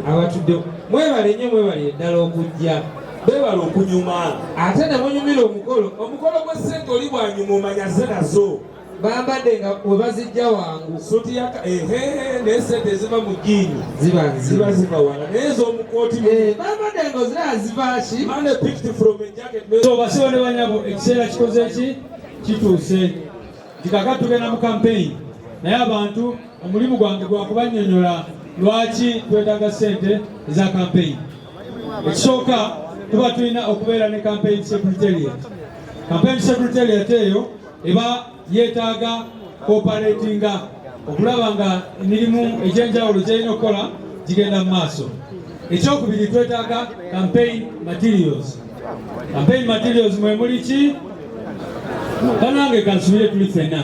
Abatudde mwebale nnyo mwebale ddala okujja beebala okunyuma ate ne munyumira omukolo gw'essente oli bwanyuma omanyaze nazo bambadde nga we bazijja wangu suti yaka naye sente eziva mu jjiini ziba ziva wala naye ez'omukooti bambadde nga oziraba zivaaki mane picked from a jacket. So basibo ne banyabo ekiseera kikoze ki kituuse kikaka tugenda mu campaign naye abantu omulimu gwange gwakubannyonnyola lwaki twetaaga ssente eza campaign. Ekisooka tuba tulina okubeera ne campaign secretariat. Campaign secretariat eyo eba yeetaaga cooperatinga okulaba nga emirimu egy'enjawulo gy'erina okukola gigenda mu maaso. Ekyokubiri twetaaga campaign materials. Campaign materials mwe muli ki? Kanange kansubire tuli ffenna.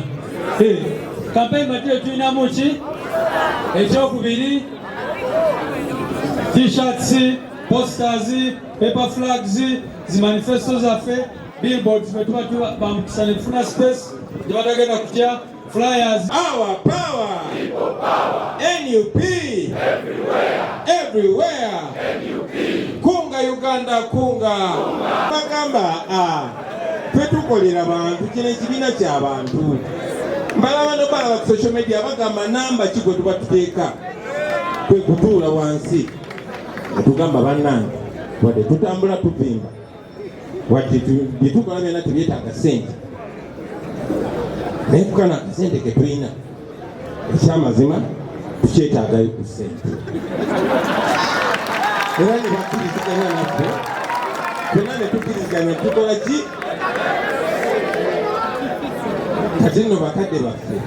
Campaign material tulinamu ki? Ekyokubiri t-shirts, posters, paper flags, zi manifesto zaffe, billboards betuba bamukisa ne tufuna space gyebatagenda kutya, flyers. Our power, NUP, everywhere. Kunga Uganda, kunga. Bagamba twetukolera bantu kino ekibiina ky'abantu. Mbalaba no balaba ku social media bagamba namba ki gwe tuba tuteeka kwe kutuula wansi netugamba bannange wadde tutambula tuvimba wadde byetukola byonna tebyetaaga ssente naye tukana akasente ke tulina ekyamazima tukyetaagayo ku ssente era ne bakkiriziganya naffe fenna ne tukkiriziganya tukola ki kati nno bakadde baffe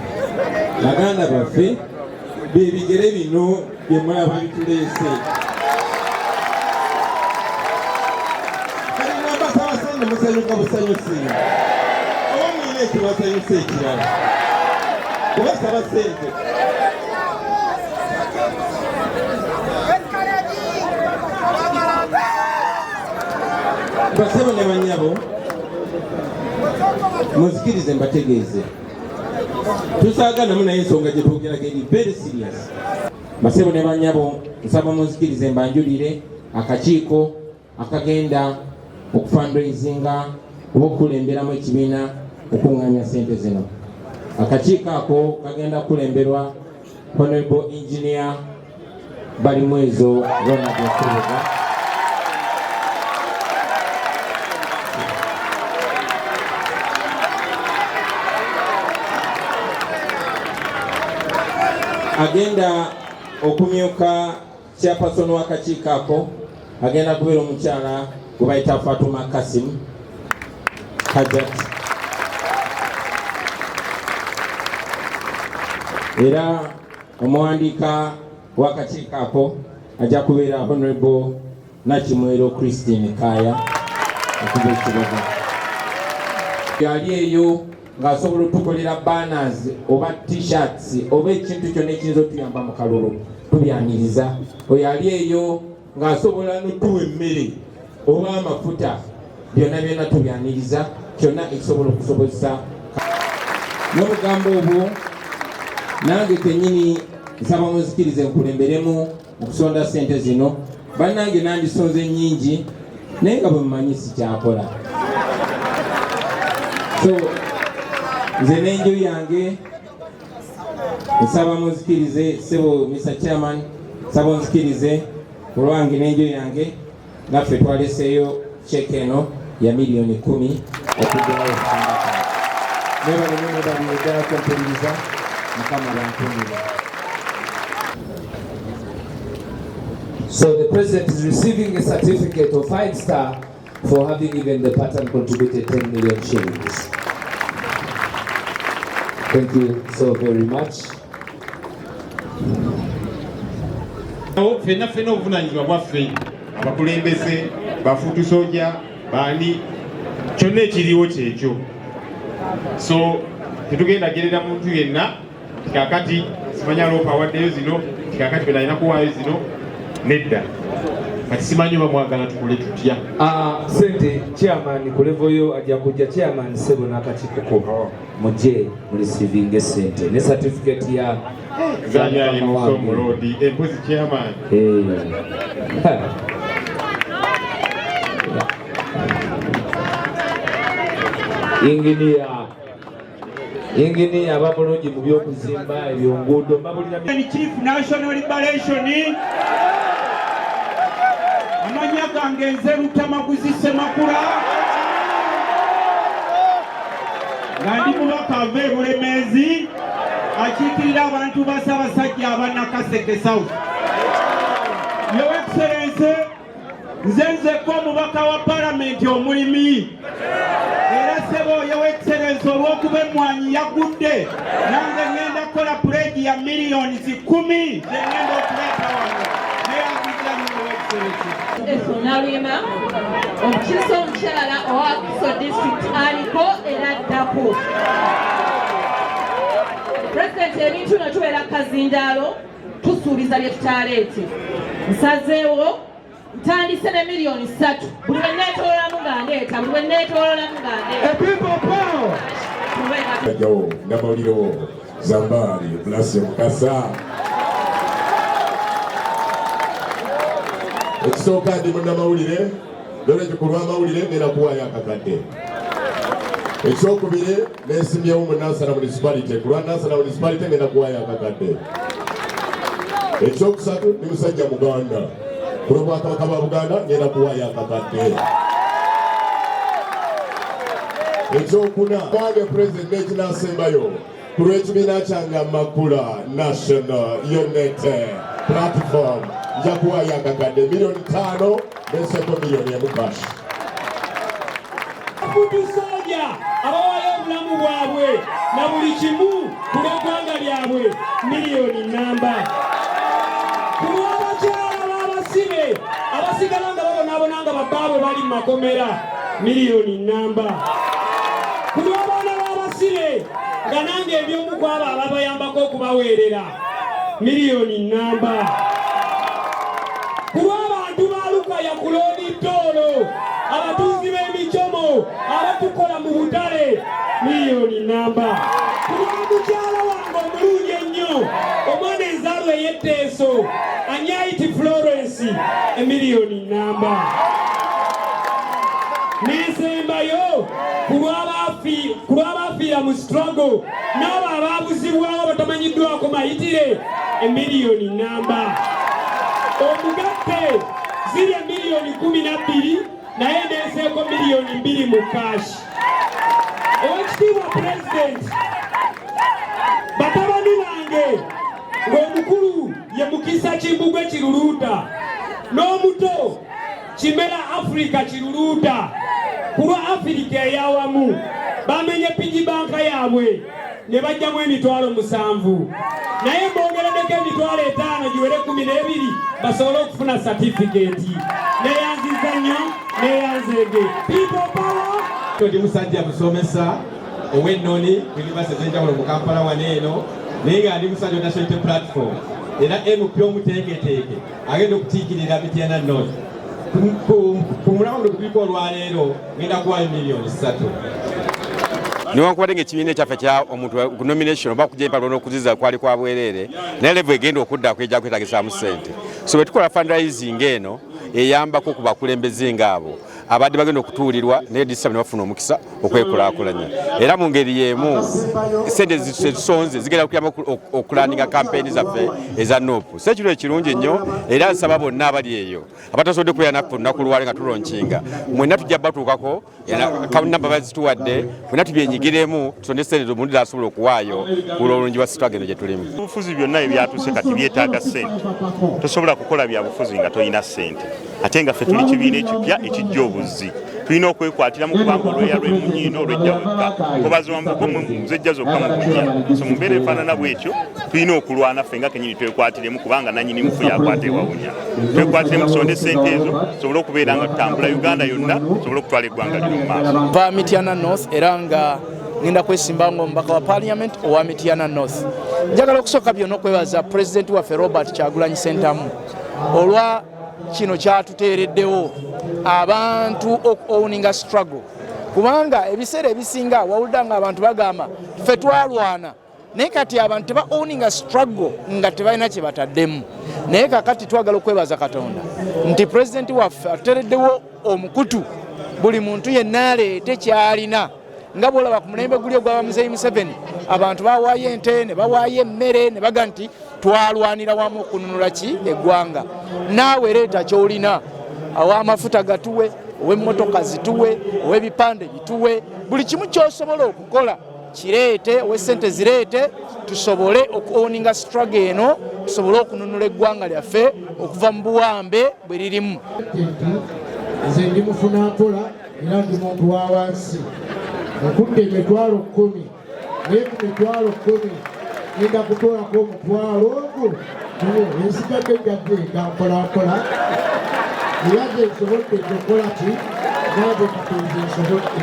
baganda baffe bebigere bino byemulaba bituleese kalinabasabasanne musanyuka busanyusi oba mwina ekibasanyusa ekirala kubasaba ssente basebo ne banyabo muzikirize mbategeeze tusaaganamu naye ensonga gye twogerako eri very serious. Basebo ne banyabo nsaba muzikirize mbanjulire akakiiko akagenda okufundraisinga oba okukulemberamu ekibiina okuŋŋaanya ssente zino. Akakiiko ako kagenda kukulemberwa Honorable Engineer Balimwezo Ronald Nkurubuga. Agenda okumyuka chairperson w'akakiiko ako agenda kubeera omukyala gwe bayita Fatuma Kasim Hajat. Era omuwandiika w'akakiiko ako ajja kubeera Honorable Nakimwero Christine Kaya okuba ekibuga. Yali eyo ng'asobola otukolera banners oba t-shirts oba ekintu kyonna ekiyinza otuyamba mu kalulu tubyaniriza. Oyo ali eyo ng'asobola n'otuwa emmere oba amafuta byonna byonna tubyaniriza kyonna ekisobola okusobozesa. N'obugambo obwo nange kennyini nsaba muzikirize nkulemberemu okusonda ssente zino. Bannange nandisonze nnyingi naye nga bwe mumanyi sikyakola. So nze n'enju yange nsaba muzikirize sebo Mr. Chairman, nsaba nzikirize olwange n'enju yange naffe twaleseeyo check eno ya million 10 okugulawo nebalimunebaliyegala kwempuliriza mukama bantumire. So the president is receiving a certificate of 5-star for having even the pattern contributed 10 million shillings. Thank you so very much. Fenna obuvunanyizibwa bwaffe abakulembeze bafuutu soja baani kyonna ekiriwo kyekyo. So tetugenda gerera muntu yenna tikakati simanya loopa awaddeyo zino tikakati bwe nalina kuwaayo zino nedda. kati simanyi oba mwagala tukole tutya. Sente chairman ku level yo ajja kujja chairman sebo n'akakiiko mujje mu receiving sente ne certificate ya Zanyali Musomo Road empozi chairman. Engineer abamulungi mu byokuzimba ebyonguudo mbabulira Chief National Liberation amanya gange nze Lutamaguzi Semakula nga ndi mubaka ava e Bulemeezi akiikirira abantu ba Ssaabasajja aba Nakaseke South. Your Excellency nze nzeko omubaka wa Parliament omulimi era sebo Your Excellency olw'okuba emmwanyi yagudde nange ngenda kukola pledge ya millions 10 zengenda okuleeta wano neyaguza nnyo Your Excellency. Nalima omukiise omukyala owa Kiso District aliko era addako. President ebintu no tubeera kazindaalo tusuubiza bye tutaleete. Nsazeewo ntandise ne millions 3 buli lwe neetoololamu nga ndeeta buli lwe neetoololamu nga ndeeta. Jawo Namawuliro Zambali Blase Mukasa ekisooka ndi munnamawulire loleki ku lw'amawulire ngenda kuwaayo akakadde. Ekyokubiri neesimyewo mu Nansana Municipality ku lwa Nansana Municipality ngenda kuwaayo akakadde. Ekyokusatu ndi musajja Muganda ku lw'Obwakabaka bwa Buganda ngenda kuwaayo akakadde. Ekyokuna mwange President n'ekinaasembayo ku lw'ekibiina kyange Amakula National Unity Platform nja kuwaayo akakadde $5 n'enseko $1 cash. Soja abawaayo obulamu bwabwe na buli kimu ku lw'eggwanga lyabwe $1 ku lw'abakyala b'abasibe abasigala nga babonaabona nga babbaabwe bali mu makomera $1 ku lw'abaana b'abasibe nga nange eby'omu kwabo ababayambako okubaweerera $1 ku lw'abantu ba Lukaya ku Looditoolo abatuuzi b'emicomo abatukola mu butale $1 ku lw'omukyala wange omulungi ennyo omwana enzaalwa ey'etteeso Anyaiti Florence $1 n'ensembayo ku lw'abaafiira mu struggle n'abo abaabuzibwawo batamanyiddwako mayitire $1 omugatte ziri $12,000 naye n'enseeko $2 mu cash. Oweekitiibwa President batabani bange ng'omukulu ye Mukisa Kimbugwe Kiruluuta n'omuto Kimera Africa Kiruluuta ku lwa Afirika ey'awamu bamenye pigi banka yaabwe ne bajjamu $7,000 naye mbongereddeko $5,000 giwere 12 basobole okufuna certificate. Neyanziza nnyo neyanzege people power. Ndi musajja musomesa ow'ennoni ku university ez'enjawulo mu Kampala waneeno naye nga ndi musajja National Unity Platform era MP omuteeketeeke agenda okutiikirira Mityana North. Ku mulambo guliko olwaleero ngenda kuwaayo $3 newankubadde ng'ekibiina ekyaffe kya omuntu ku nomination oba kujja empalo n'okuziza kwali kwa bwereere naye level egenda okuddako ejja kwetagisaamu ssente. So bwe tukola fundraising eno eyambako ku bakulembeze ng'abo abadde bagenda okutuulirwa naye disitulikiti ne bafuna omukisa okwekulaakulanya era mu ngeri y'emu ssente zisonze zigenda kuyamba okulaninga kampeyini zaffe eza NOP. So ekiro ekirungi ennyo era nsaba bonna abali eyo abatasobodde kubeera naffe olunaku luwale nga tulonkinga mwenna tujja batuukako akawunti namba bazituwadde mwenna tubyenyigiremu tusonde ssente omuntu asobola okuwaayo ku lw'olungi bwa sitwagendo gye tulimu. Obufuzi byonna ebyatuuse kati byetaaga ssente. Tosobola kukola bya bufuzi nga tolina ssente ate nga ffe tuli kibiina ekipya ekijja obuzzi tulina okwekwatiramu kubanga olweya lw'emunyiino olwejja wekka nkobazombuko muzejja zokka mu kujja. So mu mbeera efaanana bw'ekyo tulina okulwana ffe nga kenyini twekwatiremu kubanga nannyini mufu yakwata ewawunya. Twekwatiremu tusonde ssente ezo tusobole okubeera nga tutambula Uganda yonna tusobole okutwala eggwanga lino mu maaso. Va Mityana North era nga ngenda kwesimba ng'omubaka wa Parliament owa Mityana North. Njagala okusooka byonna okwebaza Pulezidenti waffe Robert Kyagulanyi Ssentamu olwa kino kyatuteereddewo abantu owning struggle kubanga ebiseera ebisinga wawulira nga abantu bagamba ffe twalwana naye kati abantu teba owning struggle nga tebalina kye bataddemu naye kakati twagala okwebaza Katonda nti pulezidenti waffe atuteereddewo omukutu buli muntu yenna aleete kyalina nga bwolaba ku mulembe guli ogwa Muzeeyi Museveni abantu bawaayo ente ne bawaayo emmere ne baga nti twalwanira wamu okununula ki eggwanga naawe leeta kyolina aw'amafuta gatuwe ow'emmotoka zituwe ow'ebipande bituwe buli kimu ky'osobola okukola kireete ow'essente zireete tusobole okuowninga struggle eno tusobole okununula eggwanga lyaffe okuva mu buwambe bwe lirimu. Nze ndi mufuna mpola era ndi muntu wa wansi okudde emitwalo 10 naye ku mitwalo 10 ngenda kutoolako omutwalo ogwo ensigadde njadde gampolampola era ze nsobodde okukola ki naaze katonda nsobodde